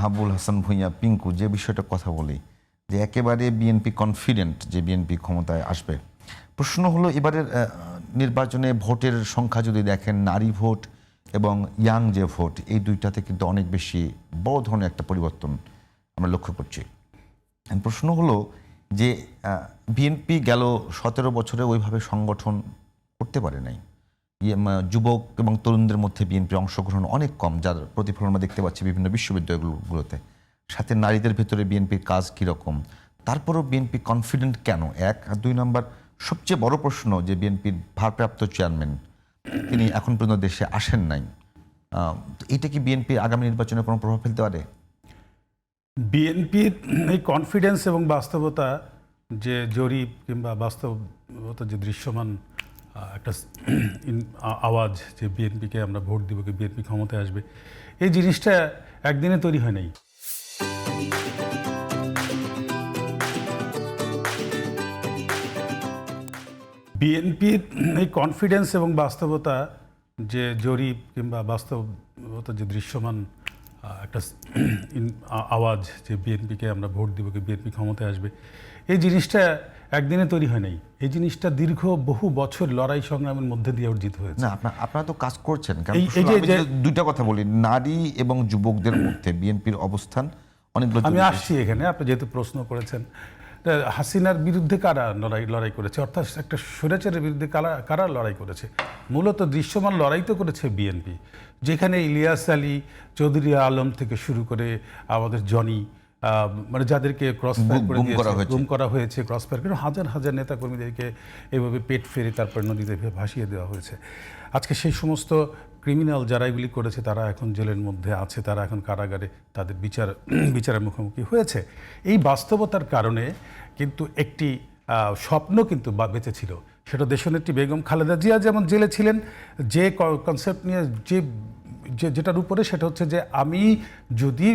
মাহবুল হাসান ভূঁইয়া পিঙ্কু যে বিষয়টা কথা বলি যে একেবারে বিএনপি কনফিডেন্ট যে বিএনপি ক্ষমতায় আসবে। প্রশ্ন হলো এবারের নির্বাচনে ভোটের সংখ্যা যদি দেখেন, নারী ভোট এবং ইয়াং যে ভোট, এই দুইটাতে কিন্তু অনেক বেশি বড় ধরনের একটা পরিবর্তন আমরা লক্ষ্য করছি। প্রশ্ন হলো যে বিএনপি গেল 17 বছরে ওইভাবে সংগঠন করতে পারে নাই। যুবক এবং তরুণদের মধ্যে বিএনপির অংশগ্রহণ অনেক কম, যার প্রতিফলন আমরা দেখতে পাচ্ছি বিভিন্ন বিশ্ববিদ্যালয়গুলোতে। সাথে নারীদের ভেতরে বিএনপির কাজ কীরকম, তারপরও বিএনপি কনফিডেন্ট কেন, এক। আর দুই নম্বর সবচেয়ে বড় প্রশ্ন যে বিএনপির ভারপ্রাপ্ত চেয়ারম্যান তিনি এখন পর্যন্ত দেশে আসেন নাই, এটা কি বিএনপির আগামী নির্বাচনে কোনো প্রভাব ফেলতে পারে? বিএনপির এই কনফিডেন্স এবং বাস্তবতা যে জরিপ কিংবা বাস্তবতা যে দৃশ্যমান একটা আওয়াজ যে বিএনপিকে আমরা ভোট দিব, কি বিএনপি ক্ষমতায় আসবে, এই জিনিসটা একদিনে তৈরি হয় নাই। বিএনপির এই কনফিডেন্স এবং বাস্তবতা যে জরিপ কিংবা বাস্তবতা যে দৃশ্যমান একটা আওয়াজ যে বিএনপিকে আমরা ভোট দিব, কি বিএনপি ক্ষমতায় আসবে, এই জিনিসটা একদিনে তৈরি হয় নাই। এই জিনিসটা দীর্ঘ বহু বছর লড়াই সংগ্রামের মধ্যে দিয়ে অর্জিত হয়েছে। না, আপনারা তো কাজ করছেন। দুইটা কথা বলি, নারী এবং যুবকদের মধ্যে বিএনপির অবস্থান অনেকগুলো। আমি আসছি এখানে, আপনি যেহেতু প্রশ্ন করেছেন, হাসিনার বিরুদ্ধে কারা লড়াই করেছে, অর্থাৎ একটা স্বৈরাচারের বিরুদ্ধে কারা লড়াই করেছে? মূলত দৃশ্যমান লড়াই তো করেছে বিএনপি, যেখানে ইলিয়াস আলী, চৌধুরী আলম থেকে শুরু করে আমাদের জনি, মানে যাদেরকে গুম করা হয়েছে, ক্রসফায়ার করে হাজার হাজার নেতাকর্মীদেরকে এইভাবে পেট ফেরে তারপর নদীতে ভাসিয়ে দেওয়া হয়েছে। আজকে সেই সমস্ত ক্রিমিনাল যারা এগুলি করেছে তারা এখন জেলের মধ্যে আছে, তারা এখন কারাগারে, তাদের বিচারের মুখোমুখি হয়েছে। এই বাস্তবতার কারণে কিন্তু একটি স্বপ্ন কিন্তু বেঁচে ছিল, সেটা দেশনেত্রী বেগম খালেদা জিয়া যেমন জেলে ছিলেন, যে কনসেপ্ট নিয়ে যেটার উপরে, সেটা হচ্ছে যে আমি যদি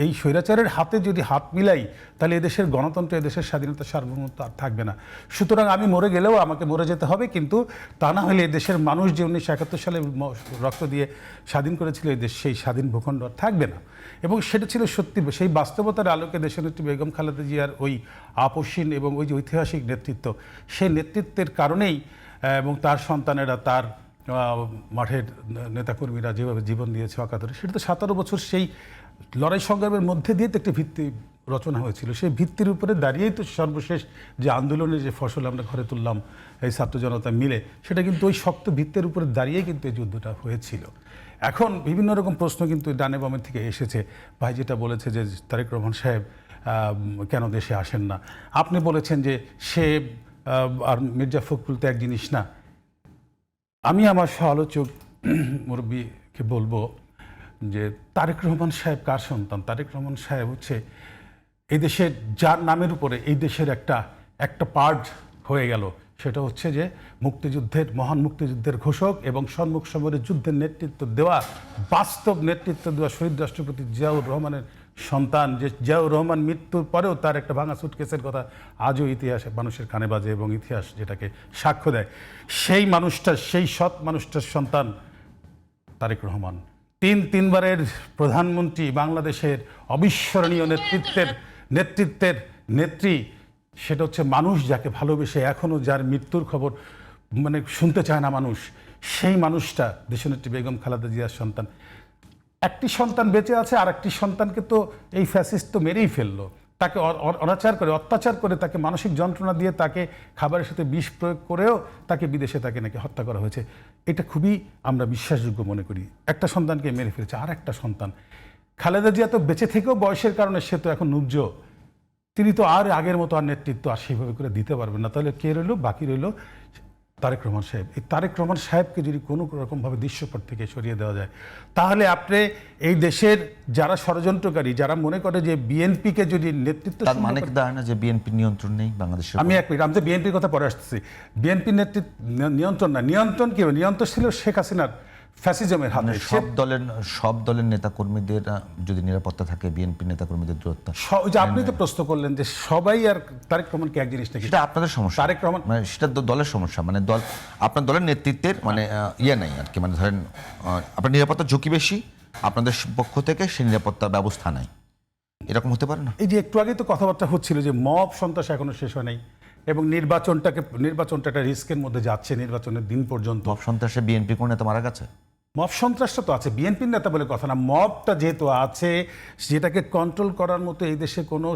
এই স্বৈরাচারের হাতে যদি হাত মিলাই, তাহলে এদেশের গণতন্ত্র, এদেশের স্বাধীনতা, সার্বভৌমত্ব আর থাকবে না। সুতরাং আমি মরে গেলেও আমাকে মরে যেতে হবে, কিন্তু তা না হলে এদেশের মানুষ যে 1971 সালে রক্ত দিয়ে স্বাধীন করেছিল এই দেশ, সেই স্বাধীন ভূখণ্ড আর থাকবে না। এবং সেটা ছিল সত্যি। সেই বাস্তবতার আলোকে দেশনেত্রী বেগম খালেদা জিয়ার ওই আপসীন এবং ওই যে ঐতিহাসিক নেতৃত্ব, সেই নেতৃত্বের কারণেই এবং তার সন্তানেরা, তার মাঠের নেতাকর্মীরা যেভাবে জীবন দিয়েছে অকাতরে, সেটা তো 17 বছর সেই লড়াই সংগ্রামের মধ্যে দিয়ে তো একটি ভিত্তি রচনা হয়েছিল। সেই ভিত্তির উপরে দাঁড়িয়েই তো সর্বশেষ যে আন্দোলনের যে ফসল আমরা ঘরে তুললাম এই ছাত্র জনতা মিলে, সেটা কিন্তু ওই শক্ত ভিত্তির উপরে দাঁড়িয়েই কিন্তু এই যুদ্ধটা হয়েছিল। এখন বিভিন্ন রকম প্রশ্ন কিন্তু ডানে বামের থেকে এসেছে। ভাই যেটা বলেছে যে তারেক রহমান সাহেব কেন দেশে আসেন না, আপনি বলেছেন যে সে আর মির্জা ফখরুল তো এক জিনিস না। আমি আমার সহ-আলোচক মুরব্বীকে বলবো যে তারেক রহমান সাহেব কার সন্তান? তারেক রহমান সাহেব হচ্ছে এই দেশের, যার নামের উপরে এই দেশের একটা পার্ট হয়ে গেল, সেটা হচ্ছে যে মুক্তিযুদ্ধের, মহান মুক্তিযুদ্ধের ঘোষক এবং সম্মুখ সমরের যুদ্ধের নেতৃত্ব দেওয়া, বাস্তব নেতৃত্ব দেওয়া শহীদ রাষ্ট্রপতি জিয়াউর রহমানের সন্তান। যে জিয়াউর রহমান মৃত্যুর পরেও তার একটা ভাঙা সুটকেসের কথা আজও ইতিহাসে মানুষের কানে বাজে এবং ইতিহাস যেটাকে সাক্ষ্য দেয়। সেই মানুষটা, সেই সৎ মানুষটার সন্তান তারেক রহমান। তিনবারের প্রধানমন্ত্রী, বাংলাদেশের অবিস্মরণীয় নেতৃত্বের নেত্রী, সেটা হচ্ছে মানুষ যাকে ভালোবেসে এখনও যার মৃত্যুর খবর মানে শুনতে চায় না মানুষ, সেই মানুষটা দেশনেত্রী বেগম খালেদা জিয়ার সন্তান। একটি সন্তান বেঁচে আছে, আর একটি সন্তানকে তো এই ফ্যাসিস্ট তো মেরেই ফেললো। তাকে অত্যাচার করে তাকে মানসিক যন্ত্রণা দিয়ে, তাকে খাবারের সাথে বিষ প্রয়োগ করেও তাকে বিদেশে তাকে নাকি হত্যা করা হয়েছে। এটা খুবই আমরা বিশ্বাসযোগ্য মনে করি। একটা সন্তানকে মেরে ফেলেছে, আর একটা সন্তান। খালেদা জিয়া তো বেঁচে থেকেও বয়সের কারণে সে তো এখন নুজ্জ, তিনি তো আর আগের মতো আর নেতৃত্ব আর সেইভাবে করে দিতে পারবেন না। তাহলে কে রইল? বাকি রইল তারেক রহমান সাহেব। এই তারেক রহমান সাহেবকে যদি কোনো রকমভাবে দৃশ্যপট থেকে সরিয়ে দেওয়া যায়, তাহলে আপনি এই দেশের যারা ষড়যন্ত্রকারী, যারা মনে করে যে বিএনপিকে যদি নেতৃত্ব, তার মানে কি দাঁড়ায় না যে বিএনপির নিয়ন্ত্রণ নেই বাংলাদেশে? আমি আমি তো বিএনপির কথা পরে আসতেছি। বিএনপির নেতৃত্ব নিয়ন্ত্রণ না, নিয়ন্ত্রণ কি হবে? নিয়ন্ত্রণ ছিল শেখ হাসিনার ফ্যাসিজমের হাতে। সব দলের নেতাকর্মীদের যদি নিরাপত্তা থাকে, বিএনপি নেতাকর্মীদের দূরত্ব। আপনি তো প্রশ্ন করলেন যে সবাই আর তারেক রহমানকে এক জিনিস নাকি? সেটা আপনাদের সমস্যা। তারেক রহমান মানে সেটা দলের সমস্যা, মানে আপনার দলের নেতৃত্বের মানে ইয়ে নেই আর কি। মানে ধরেন আপনার নিরাপত্তা ঝুঁকি বেশি, আপনাদের পক্ষ থেকে সেই নিরাপত্তা ব্যবস্থা নাই। এরকম হতে পারে না? এই যে একটু আগে তো কথাবার্তা হচ্ছিল যে মব সন্ত্রাস এখনো শেষ হয় নাই এবং নির্বাচনটা একটা রিস্কের মধ্যে যাচ্ছে নির্বাচনের দিন পর্যন্ত। মব সন্ত্রাসে বিএনপি কোন নেতা মারা গেছে? মব সন্ত্রাসটা তো আছে, বিএনপির নেতা বলে কথা না, মবটা যেহেতু আছে যেটাকে কন্ট্রোল করার মতো এই দেশে কোনো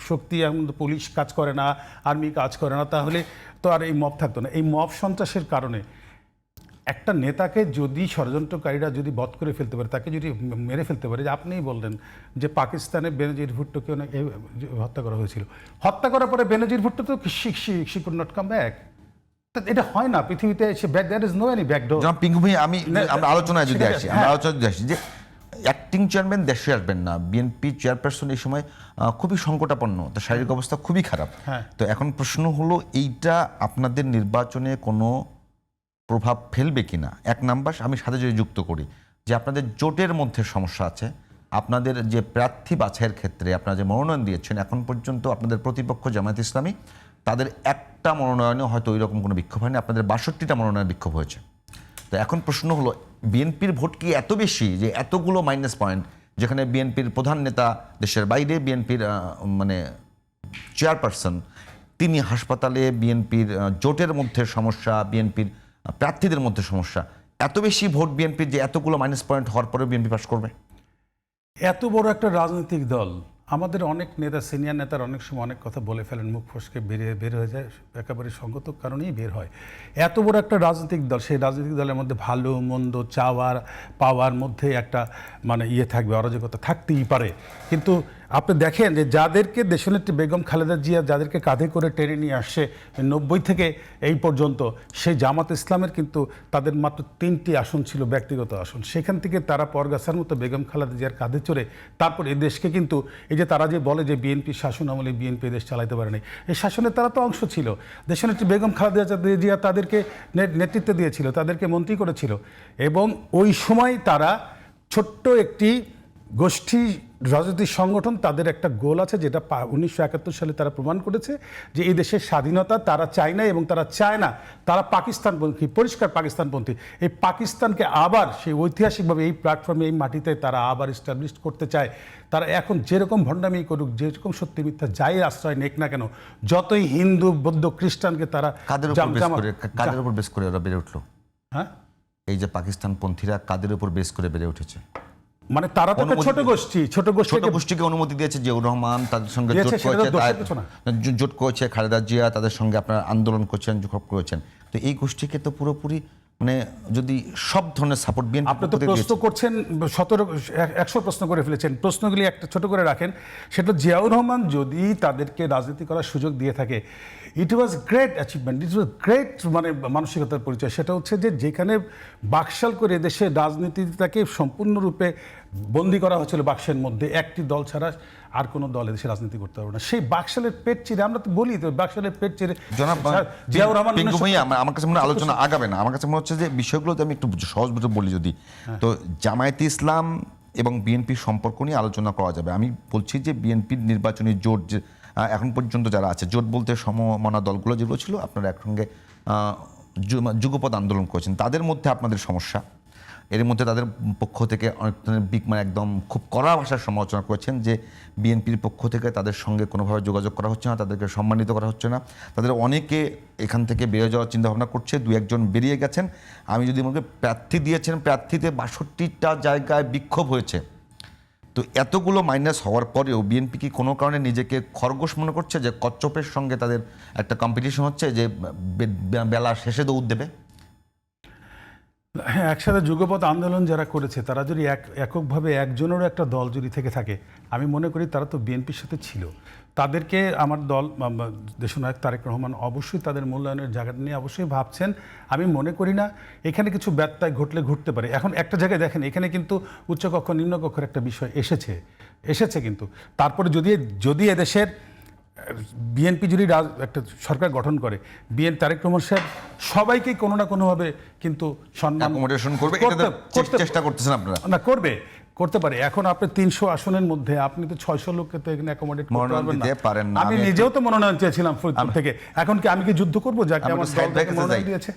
শক্তি, এখন পুলিশ কাজ করে না, আর্মি কাজ করে না, তাহলে তো আর এই মব থাকতো না। এই মব সন্ত্রাসের কারণে একটা নেতাকে যদি ষড়যন্ত্রকারীরা যদি বধ করে ফেলতে পারে, তাকে যদি মেরে ফেলতে পারে, যে আপনিই বললেন যে পাকিস্তানে বেনজির ভুট্টোকে হত্যা করা হয়েছিল, হত্যা করার পরে বেনজির ভুট্টো তো she could not come back. এটা হয় না পৃথিবীতে, there is no any backdoor. Pinku ভাই, আমরা আলোচনায় যদি ঠিক আছে, আসি, হ্যাঁ। আমরা আলোচনায় যদি আসি যে অ্যাক্টিং চেয়ারম্যান দেশে আসবেন না, বিএনপি চেয়ারপারসন এই সময় খুবই সংকটাপন্ন, তার শারীরিক অবস্থা খুবই খারাপ। হ্যাঁ। তো এখন প্রশ্ন হলো এইটা আপনাদের নির্বাচনে কোনো প্রভাব ফেলবে কিনা? এক নাম্বার, আমি সাথে যদি যুক্ত করি যে আপনাদের জোটের মধ্যে সমস্যা আছে, আপনাদের যে প্রার্থী বাছাইয়ের ক্ষেত্রে আপনারা যে মনোনয়ন দিয়েছেন, এখন পর্যন্ত আপনাদের প্রতিপক্ষ জামায়াত ইসলামী, তাদের একটা মনোনয়নে হয়তো ওই রকম কোনো বিক্ষোভ হয়নি, আপনাদের 62টা মনোনয়ন বিক্ষোভ হয়েছে। তো এখন প্রশ্ন হলো, বিএনপির ভোট কি এত বেশি যে এতগুলো মাইনাস পয়েন্ট, যেখানে বিএনপির প্রধান নেতা দেশের বাইরে, বিএনপির মানে চেয়ারপারসন তিনি হাসপাতালে, বিএনপির জোটের মধ্যে সমস্যা, বিএনপির প্রার্থীদের মধ্যে সমস্যা, এত বেশি ভোট বিএনপির যে এতগুলো মাইনাস পয়েন্ট হওয়ার পরেও বিএনপি পাস করবে? এত বড় একটা রাজনৈতিক দল, আমাদের অনেক নেতা, সিনিয়র নেতার অনেক সময় অনেক কথা বলে ফেলেন, মুখ ফসকে বের হয়ে যায়, একেবারে সঙ্গত কারণেই বের হয়। এত বড় একটা রাজনৈতিক দল, সেই রাজনৈতিক দলের মধ্যে ভালো মন্দ চাওয়ার পাওয়ার মধ্যে একটা মানে থাকবে, অরাজকতা থাকতেই পারে। কিন্তু আপনি দেখেন যে যাদেরকে দেশনেত্রী বেগম খালেদা জিয়া যাদেরকে কাঁধে করে টেনে নিয়ে আসছে 90 থেকে এই পর্যন্ত, সেই জামাত ইসলামের কিন্তু তাদের মাত্র 3টি আসন ছিল, ব্যক্তিগত আসন। সেখান থেকে তারা পরগাছার মতো বেগম খালেদা জিয়ার কাঁধে চড়ে তারপর এই দেশকে কিন্তু, এই যে তারা যে বলে যে বিএনপি শাসন আমলে বিএনপি দেশ চালাইতে পারে নাই, এই শাসনে তারা তো অংশ ছিল। দেশনেত্রী বেগম খালেদা জিয়া তাদেরকে নেতৃত্ব দিয়েছিল, তাদেরকে মন্ত্রী করেছিল, এবং ওই সময় তারা ছোট্ট একটি গোষ্ঠী রাজনৈতিক সংগঠন, তাদের একটা গোল আছে যেটা 1971 সালে তারা প্রমাণ করেছে যে এই দেশের স্বাধীনতা তারা চায় না, এবং তারা চায় না, তারা পাকিস্তানপন্থী, পরিষ্কার পাকিস্তানপন্থী। এই পাকিস্তানকে আবার সেই ঐতিহাসিকভাবে এই প্ল্যাটফর্মে, এই মাটিতে তারা আবার এস্টাবলিশ করতে চায়। তারা এখন যেরকম ভণ্ডামি করুক, যেরকম সত্যি মিথ্যা যাই আশ্রয় নেক না কেন, যতই হিন্দু বৌদ্ধ খ্রিস্টানকে তারা কাদের উপর বেস করে ওরা বেড়ে উঠলো? হ্যাঁ, এই যে পাকিস্তানপন্থীরা কাদের উপর বেস করে বেড়ে উঠেছে? মানে তারা তো ছোট গোষ্ঠীকে অনুমতি দিয়েছে, জিয়াউর রহমান তাদের সঙ্গে জোট করেছে, খালেদা জিয়া তাদের সঙ্গে আপনার আন্দোলন করছেন, জোট করেছেন। তো এই গোষ্ঠীকে তো পুরোপুরি মানে যদি সব ধরনের সাপোর্ট বিএনপি, আপনি তো প্রশ্ন করছেন 100 প্রশ্ন করে ফেলেছেন, প্রশ্নগুলি একটা ছোট করে রাখেন। সেটা জিয়াউর রহমান যদি তাদেরকে রাজনীতি করার সুযোগ দিয়ে থাকে, it was great achievement, it was great মানে মানসিকতার পরিচয়। সেটা হচ্ছে যে যেখানে বাকশাল করে দেশের রাজনীতিটাকে সম্পূর্ণরূপে বন্দি করা হয়েছিল বাক্সের মধ্যে, একটি দল ছাড়া আর কোনো দল এদেশে রাজনীতি করতে পারবে না, সেই বাকশালের পেট চিরে, আমরা তো বলি তো বাকশালের পেট চিরে জিয়াউর রহমান। আমার কাছে মনে আলোচনা আগাবে না, আমার কাছে মনে হচ্ছে যে বিষয়গুলো আমি একটু সহজভাবে বলি যদি, তো জামায়াতে ইসলাম এবং বিএনপির সম্পর্ক নিয়ে আলোচনা করা যাবে। আমি বলছি যে বিএনপির নির্বাচনী জোট যে এখন পর্যন্ত যারা আছে, জোট বলতে সমমনা দলগুলো যেগুলো ছিল, আপনারা একসঙ্গে যুগপৎ আন্দোলন করেছেন, তাদের মধ্যে আপনাদের সমস্যা, এর মধ্যে তাদের পক্ষ থেকে অনেক মানে একদম খুব কড়া ভাষার সমালোচনা করেছেন যে বিএনপির পক্ষ থেকে তাদের সঙ্গে কোনোভাবে যোগাযোগ করা হচ্ছে না, তাদেরকে সম্মানিত করা হচ্ছে না, তাদের অনেকে এখান থেকে বেরিয়ে যাওয়ার চিন্তাভাবনা করছে, 2-1 বেরিয়ে গেছেন। আমি যদি মনে করি প্রার্থী দিয়েছেন, প্রার্থীতে 62টা জায়গায় বিক্ষোভ হয়েছে। তো এতগুলো মাইনাস হওয়ার পরেও বিএনপি কি কোনো কারণে নিজেকে খরগোশ মনে করছে যে কচ্ছপের সঙ্গে তাদের একটা কম্পিটিশন হচ্ছে, যে বেলা শেষে দৌড় দেবে? হ্যাঁ, একসাথে যুগপৎ আন্দোলন যারা করেছে, তারা যদি এককভাবে একজনেরও একটা দল যদি থেকে থাকে, আমি মনে করি তারা তো বিএনপির সাথে ছিল। তাদেরকে আমার দল দেশনায়ক তারেক রহমান অবশ্যই তাদের মূল্যায়নের জায়গাটা নিয়ে অবশ্যই ভাবছেন। আমি মনে করি না এখানে কিছু ব্যত্যয় ঘটতে পারে। এখন একটা জায়গায় দেখেন, এখানে কিন্তু উচ্চকক্ষ নিম্নকক্ষের একটা বিষয় এসেছে কিন্তু তারপরে যদি এদেশের বিএনপি যদি একটা সরকার গঠন করে, তারেক রহমান সাহেব সবাইকেই কোনো না কোনোভাবে কিন্তু সম্মান করবে, চেষ্টা করতেছেন আপনারা? না, করতে পারে। এখন আপনি 300 আসনের মধ্যে আপনি তো 600 লোককে তো এখানে অ্যাকোমোডেট করতে পারবেন না। আমি নিজেও তো মনোনয়ন চেয়েছিলাম ফরিদপুর থেকে, এখন কি আমি কি যুদ্ধ করবো যাকে আমার দল থেকে মনোনয়ন দিয়েছে?